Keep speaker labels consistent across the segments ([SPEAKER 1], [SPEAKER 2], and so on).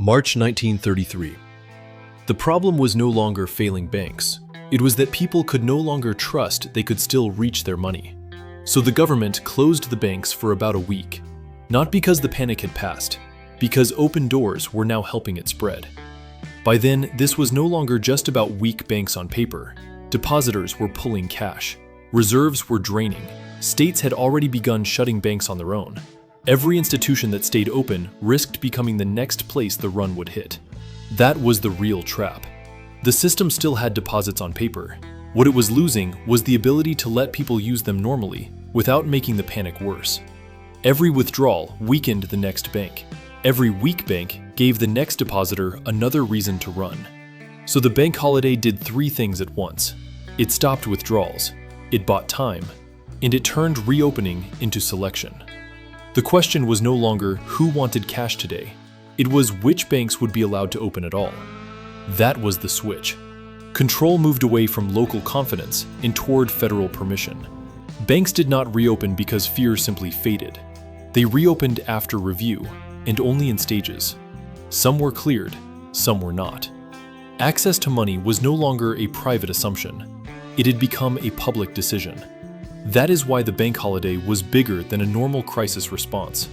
[SPEAKER 1] March 1933. The problem was no longer failing banks. It was that people could no longer trust they could still reach their money. So the government closed the banks for about a week. Not because the panic had passed, because open doors were now helping it spread. By then, this was no longer just about weak banks on paper. Depositors were pulling cash. Reserves were draining. States had already begun shutting banks on their own. Every institution that stayed open risked becoming the next place the run would hit. That was the real trap. The system still had deposits on paper. What it was losing was the ability to let people use them normally without making the panic worse. Every withdrawal weakened the next bank. Every weak bank gave the next depositor another reason to run. So the bank holiday did three things at once. It stopped withdrawals, it bought time, and it turned reopening into selection. The question was no longer who wanted cash today. It was which banks would be allowed to open at all. That was the switch. Control moved away from local confidence and toward federal permission. Banks did not reopen because fear simply faded. They reopened after review, and only in stages. Some were cleared, some were not. Access to money was no longer a private assumption. It had become a public decision. That is why the bank holiday was bigger than a normal crisis response.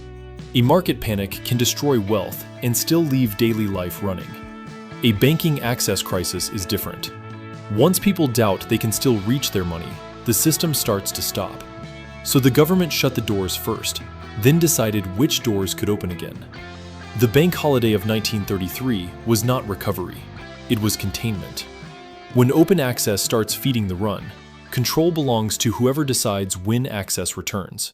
[SPEAKER 1] A market panic can destroy wealth and still leave daily life running. A banking access crisis is different. Once people doubt they can still reach their money, the system starts to stop. So the government shut the doors first, then decided which doors could open again. The bank holiday of 1933 was not recovery, it was containment. When open access starts feeding the run, control belongs to whoever decides when access returns.